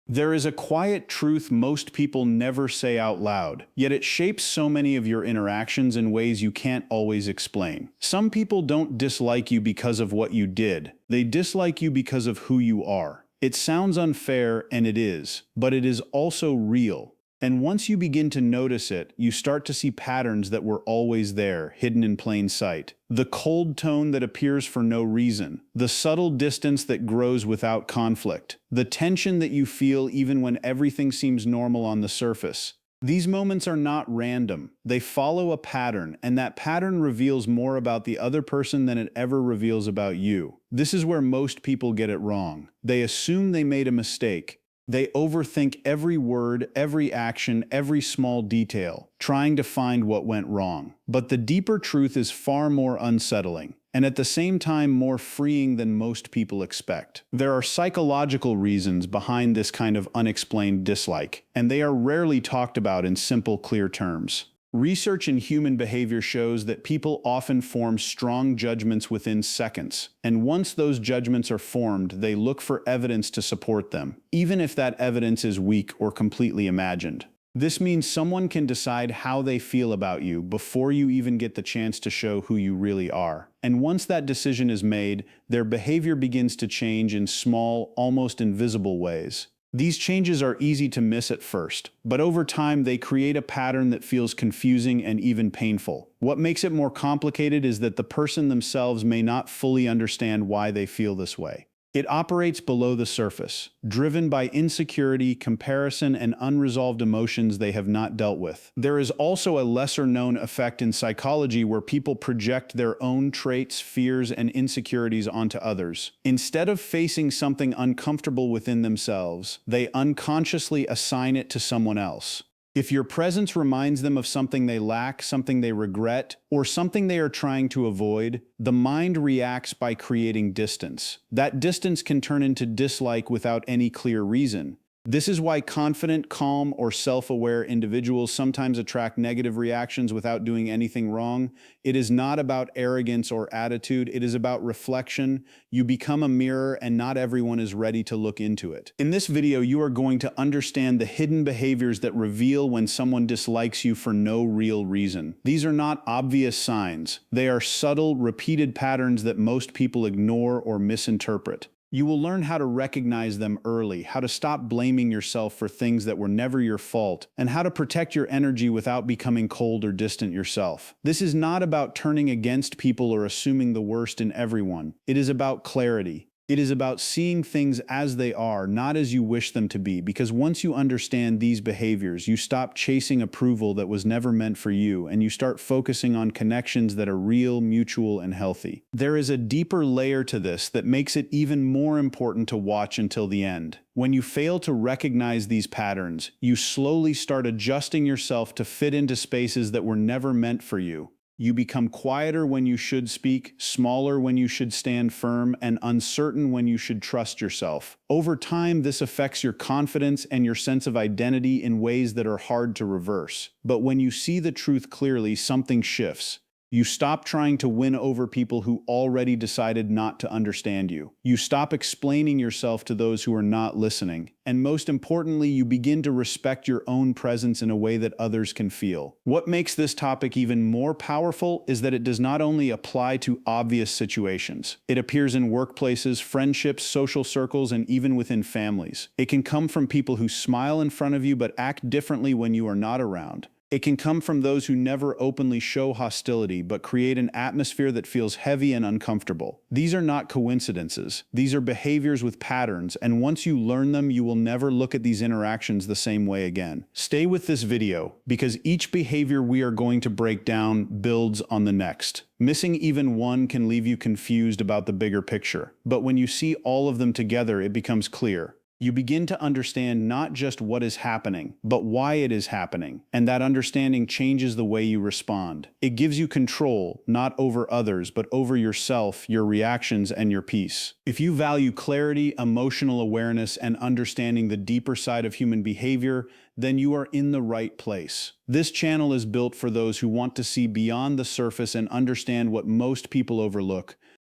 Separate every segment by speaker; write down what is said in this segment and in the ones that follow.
Speaker 1: There is a quiet truth most people never say out loud, yet it shapes so many of your interactions in ways you can't always explain. Some people don't dislike you because of what you did, they dislike you because of who you are. It sounds unfair, and it is, but it is also real. And once you begin to notice it, you start to see patterns that were always there, hidden in plain sight. The cold tone that appears for no reason, the subtle distance that grows without conflict, the tension that you feel even when everything seems normal on the surface. These moments are not random. They follow a pattern, and that pattern reveals more about the other person than it ever reveals about you. This is where most people get it wrong. They assume they made a mistake. They overthink every word, every action, every small detail, trying to find what went wrong. But the deeper truth is far more unsettling, and at the same time more freeing than most people expect. There are psychological reasons behind this kind of unexplained dislike, and they are rarely talked about in simple, clear terms. Research in human behavior shows that people often form strong judgments within seconds, and once those judgments are formed, they look for evidence to support them, even if that evidence is weak or completely imagined. This means someone can decide how they feel about you before you even get the chance to show who you really are. And once that decision is made, their behavior begins to change in small, almost invisible ways. These changes are easy to miss at first, but over time they create a pattern that feels confusing and even painful. What makes it more complicated is that the person themselves may not fully understand why they feel this way. It operates below the surface, driven by insecurity, comparison, and unresolved emotions they have not dealt with. There is also a lesser-known effect in psychology where people project their own traits, fears, and insecurities onto others. Instead of facing something uncomfortable within themselves, they unconsciously assign it to someone else. If your presence reminds them of something they lack, something they regret, or something they are trying to avoid, the mind reacts by creating distance. That distance can turn into dislike without any clear reason. This is why confident, calm, or self-aware individuals sometimes attract negative reactions without doing anything wrong. It is not about arrogance or attitude, it is about reflection. You become a mirror, and not everyone is ready to look into it. In this video, you are going to understand the hidden behaviors that reveal when someone dislikes you for no real reason. These are not obvious signs. They are subtle, repeated patterns that most people ignore or misinterpret. You will learn how to recognize them early, how to stop blaming yourself for things that were never your fault, and how to protect your energy without becoming cold or distant yourself. This is not about turning against people or assuming the worst in everyone. It is about clarity. It is about seeing things as they are, not as you wish them to be, because once you understand these behaviors, you stop chasing approval that was never meant for you, and you start focusing on connections that are real, mutual, and healthy. There is a deeper layer to this that makes it even more important to watch until the end. When you fail to recognize these patterns, you slowly start adjusting yourself to fit into spaces that were never meant for you. You become quieter when you should speak, smaller when you should stand firm, and uncertain when you should trust yourself. Over time, this affects your confidence and your sense of identity in ways that are hard to reverse. But when you see the truth clearly, something shifts. You stop trying to win over people who already decided not to understand you. You stop explaining yourself to those who are not listening. And most importantly, you begin to respect your own presence in a way that others can feel. What makes this topic even more powerful is that it does not only apply to obvious situations. It appears in workplaces, friendships, social circles, and even within families. It can come from people who smile in front of you but act differently when you are not around. It can come from those who never openly show hostility but create an atmosphere that feels heavy and uncomfortable. These are not coincidences. These are behaviors with patterns, and once you learn them, you will never look at these interactions the same way again. Stay with this video, because each behavior we are going to break down builds on the next. Missing even one can leave you confused about the bigger picture, but when you see all of them together, it becomes clear. You begin to understand not just what is happening, but why it is happening, and that understanding changes the way you respond. It gives you control, not over others, but over yourself, your reactions, and your peace. If you value clarity, emotional awareness, and understanding the deeper side of human behavior, then you are in the right place. This channel is built for those who want to see beyond the surface and understand what most people overlook.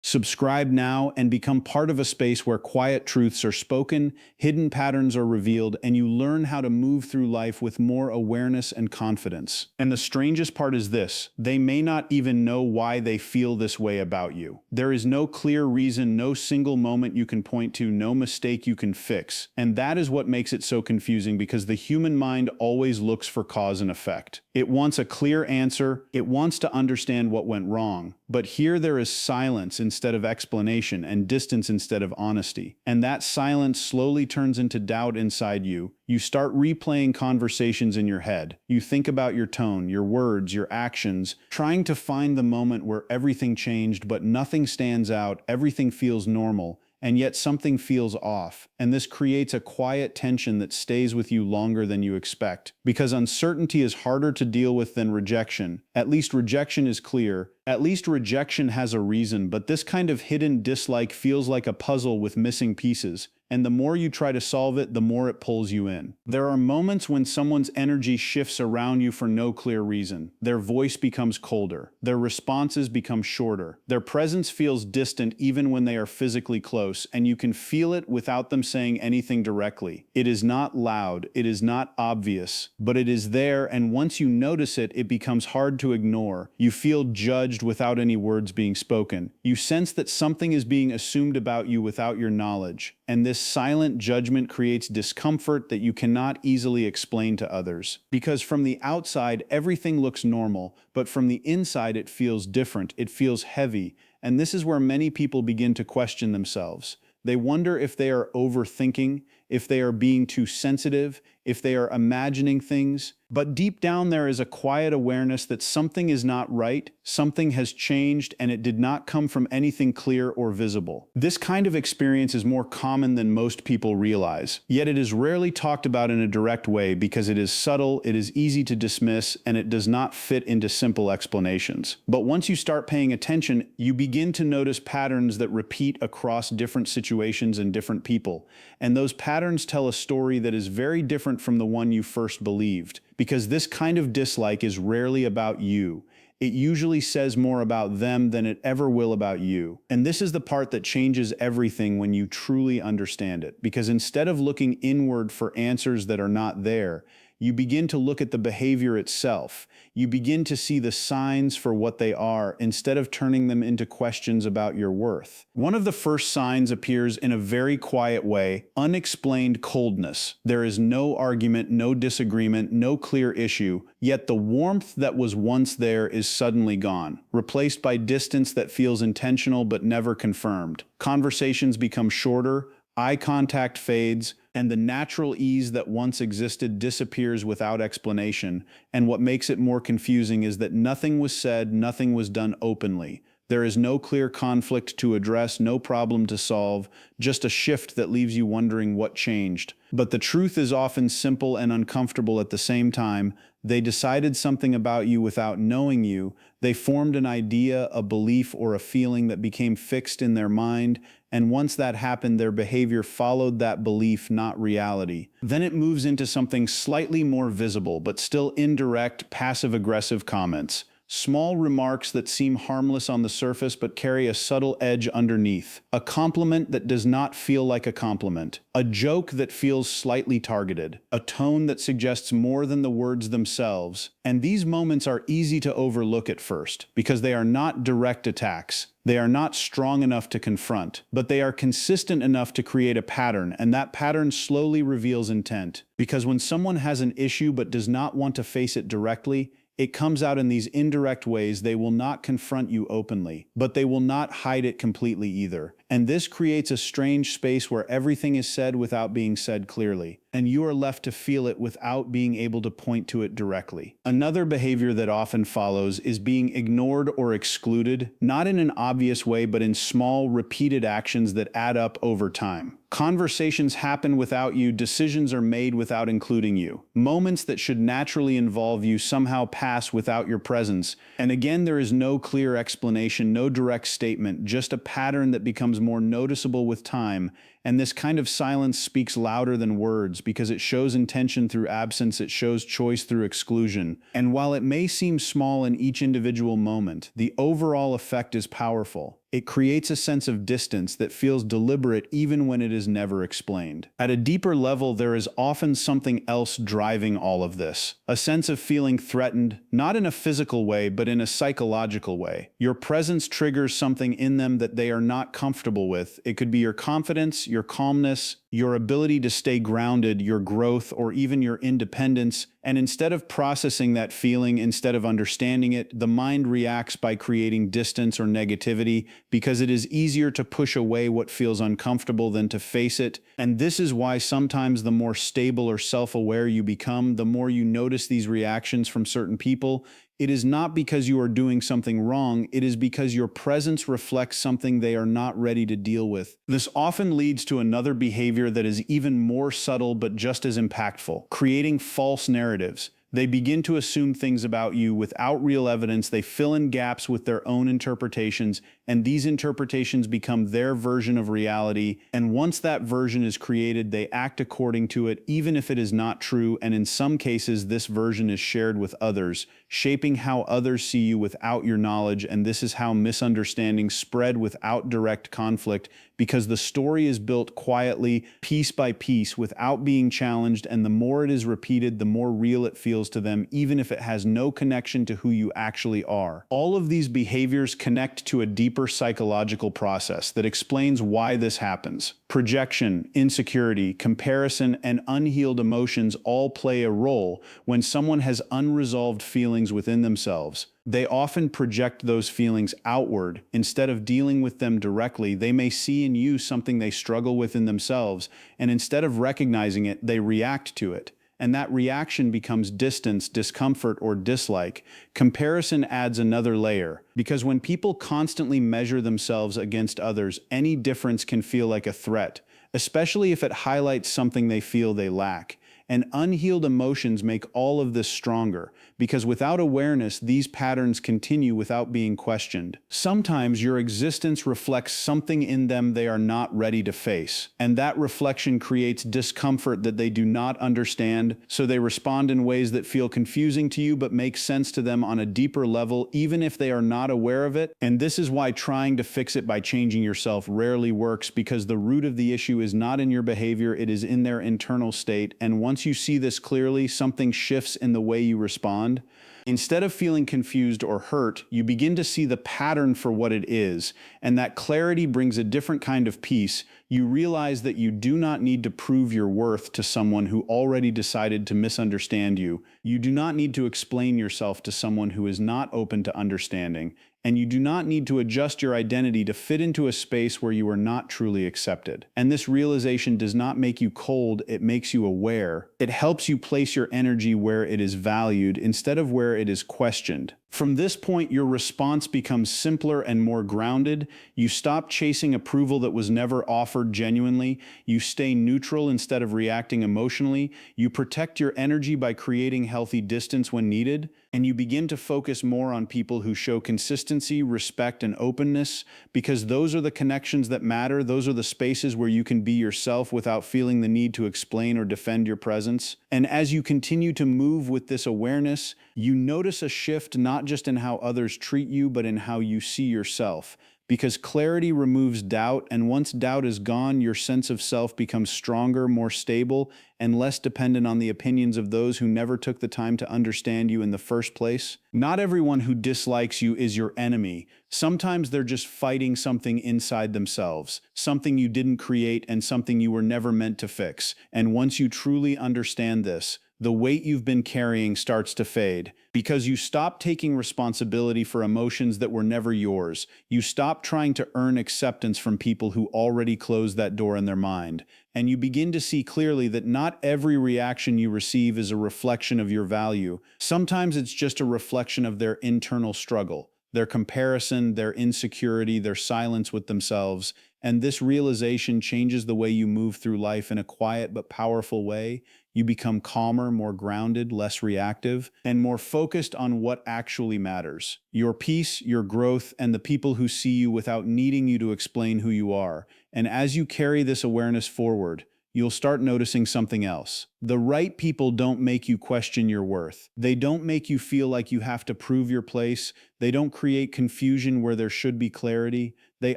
Speaker 1: Subscribe now and become part of a space where quiet truths are spoken, hidden patterns are revealed, and you learn how to move through life with more awareness and confidence. And the strangest part is this: they may not even know why they feel this way about you. There is no clear reason, no single moment you can point to, no mistake you can fix. And that is what makes it so confusing, because the human mind always looks for cause and effect. It wants a clear answer, it wants to understand what went wrong. But here there is silence instead of explanation, and distance instead of honesty. And that silence slowly turns into doubt inside you. You start replaying conversations in your head. You think about your tone, your words, your actions, trying to find the moment where everything changed, but nothing stands out, everything feels normal. And yet something feels off, and this creates a quiet tension that stays with you longer than you expect. Because uncertainty is harder to deal with than rejection. At least rejection is clear. At least rejection has a reason, but this kind of hidden dislike feels like a puzzle with missing pieces. And the more you try to solve it, the more it pulls you in. There are moments when someone's energy shifts around you for no clear reason. Their voice becomes colder. Their responses become shorter. Their presence feels distant even when they are physically close, and you can feel it without them saying anything directly. It is not loud, it is not obvious, but it is there, and once you notice it, it becomes hard to ignore. You feel judged without any words being spoken. You sense that something is being assumed about you without your knowledge. And this silent judgment creates discomfort that you cannot easily explain to others. Because from the outside, everything looks normal, but from the inside, it feels different, it feels heavy. And this is where many people begin to question themselves. They wonder if they are overthinking, if they are being too sensitive, if they are imagining things. But deep down there is a quiet awareness that something is not right, something has changed, and it did not come from anything clear or visible. This kind of experience is more common than most people realize, yet it is rarely talked about in a direct way because it is subtle, it is easy to dismiss, and it does not fit into simple explanations. But once you start paying attention, you begin to notice patterns that repeat across different situations and different people. And those patterns tell a story that is very different from the one you first believed. Because this kind of dislike is rarely about you. It usually says more about them than it ever will about you. And this is the part that changes everything when you truly understand it. Because instead of looking inward for answers that are not there, you begin to look at the behavior itself. You begin to see the signs for what they are instead of turning them into questions about your worth. One of the first signs appears in a very quiet way: unexplained coldness. There is no argument, no disagreement, no clear issue, yet the warmth that was once there is suddenly gone, replaced by distance that feels intentional but never confirmed. Conversations become shorter, eye contact fades, and the natural ease that once existed disappears without explanation. And what makes it more confusing is that nothing was said, nothing was done openly. There is no clear conflict to address, no problem to solve, just a shift that leaves you wondering what changed. But the truth is often simple and uncomfortable at the same time. They decided something about you without knowing you. They formed an idea, a belief, or a feeling that became fixed in their mind, and once that happened, their behavior followed that belief, not reality. Then it moves into something slightly more visible, but still indirect, passive-aggressive comments. Small remarks that seem harmless on the surface but carry a subtle edge underneath. A compliment that does not feel like a compliment. A joke that feels slightly targeted. A tone that suggests more than the words themselves. And these moments are easy to overlook at first, because they are not direct attacks. They are not strong enough to confront, but they are consistent enough to create a pattern, and that pattern slowly reveals intent. Because when someone has an issue but does not want to face it directly, it comes out in these indirect ways. They will not confront you openly, but they will not hide it completely either. And this creates a strange space where everything is said without being said clearly, and you are left to feel it without being able to point to it directly. Another behavior that often follows is being ignored or excluded, not in an obvious way, but in small, repeated actions that add up over time. Conversations happen without you, decisions are made without including you. Moments that should naturally involve you somehow pass without your presence. And again, there is no clear explanation, no direct statement, just a pattern that becomes more noticeable with time. And this kind of silence speaks louder than words because it shows intention through absence, it shows choice through exclusion. And while it may seem small in each individual moment, the overall effect is powerful. It creates a sense of distance that feels deliberate even when it is never explained. At a deeper level, there is often something else driving all of this. A sense of feeling threatened, not in a physical way, but in a psychological way. Your presence triggers something in them that they are not comfortable with. It could be your confidence, your calmness, your ability to stay grounded, your growth, or even your independence. And instead of processing that feeling, instead of understanding it, the mind reacts by creating distance or negativity because it is easier to push away what feels uncomfortable than to face it. And this is why sometimes the more stable or self-aware you become, the more you notice these reactions from certain people. It is not because you are doing something wrong, it is because your presence reflects something they are not ready to deal with. This often leads to another behavior that is even more subtle but just as impactful: creating false narratives. They begin to assume things about you without real evidence. They fill in gaps with their own interpretations, and these interpretations become their version of reality. And once that version is created, they act according to it, even if it is not true. And in some cases, this version is shared with others, shaping how others see you without your knowledge. And this is how misunderstandings spread without direct conflict, because the story is built quietly, piece by piece, without being challenged. And the more it is repeated, the more real it feels to them, even if it has no connection to who you actually are. All of these behaviors connect to a deeper psychological process that explains why this happens. Projection, insecurity, comparison, and unhealed emotions all play a role when someone has unresolved feelings within themselves. They often project those feelings outward. Instead of dealing with them directly, they may see in you something they struggle with in themselves, and instead of recognizing it, they react to it. And that reaction becomes distance, discomfort, or dislike. Comparison adds another layer, because when people constantly measure themselves against others, any difference can feel like a threat, especially if it highlights something they feel they lack. And unhealed emotions make all of this stronger, because without awareness, these patterns continue without being questioned. Sometimes your existence reflects something in them they are not ready to face, and that reflection creates discomfort that they do not understand, so they respond in ways that feel confusing to you but make sense to them on a deeper level, even if they are not aware of it. And this is why trying to fix it by changing yourself rarely works, because the root of the issue is not in your behavior, it is in their internal state. And once you see this clearly, something shifts in the way you respond. Instead of feeling confused or hurt, you begin to see the pattern for what it is, and that clarity brings a different kind of peace. You realize that you do not need to prove your worth to someone who already decided to misunderstand you. You do not need to explain yourself to someone who is not open to understanding. And you do not need to adjust your identity to fit into a space where you are not truly accepted. And this realization does not make you cold, it makes you aware. It helps you place your energy where it is valued instead of where it is questioned. From this point, your response becomes simpler and more grounded. You stop chasing approval that was never offered genuinely. You stay neutral instead of reacting emotionally. You protect your energy by creating healthy distance when needed. And you begin to focus more on people who show consistency, respect, and openness, because those are the connections that matter. Those are the spaces where you can be yourself without feeling the need to explain or defend your presence. And as you continue to move with this awareness, you notice a shift not just in how others treat you, but in how you see yourself. Because clarity removes doubt, and once doubt is gone, your sense of self becomes stronger, more stable, and less dependent on the opinions of those who never took the time to understand you in the first place. Not everyone who dislikes you is your enemy. Sometimes they're just fighting something inside themselves, something you didn't create and something you were never meant to fix. And once you truly understand this, the weight you've been carrying starts to fade, because you stop taking responsibility for emotions that were never yours. You stop trying to earn acceptance from people who already closed that door in their mind. And you begin to see clearly that not every reaction you receive is a reflection of your value. Sometimes it's just a reflection of their internal struggle. their comparison, their insecurity, their silence with themselves. And this realization changes the way you move through life in a quiet but powerful way. You become calmer, more grounded, less reactive, and more focused on what actually matters: your peace, your growth, and the people who see you without needing you to explain who you are. And as you carry this awareness forward, you'll start noticing something else. The right people don't make you question your worth. They don't make you feel like you have to prove your place. They don't create confusion where there should be clarity. They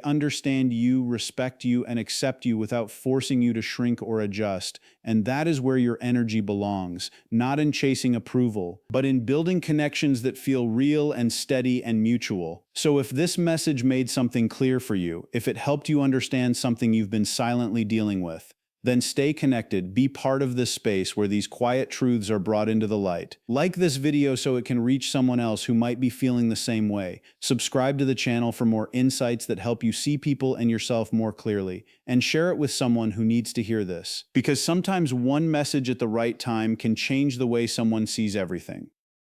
Speaker 1: understand you, respect you, and accept you without forcing you to shrink or adjust. And that is where your energy belongs, not in chasing approval, but in building connections that feel real and steady and mutual. So if this message made something clear for you, if it helped you understand something you've been silently dealing with, then stay connected, be part of this space where these quiet truths are brought into the light. Like this video so it can reach someone else who might be feeling the same way. Subscribe to the channel for more insights that help you see people and yourself more clearly. And share it with someone who needs to hear this. Because sometimes one message at the right time can change the way someone sees everything.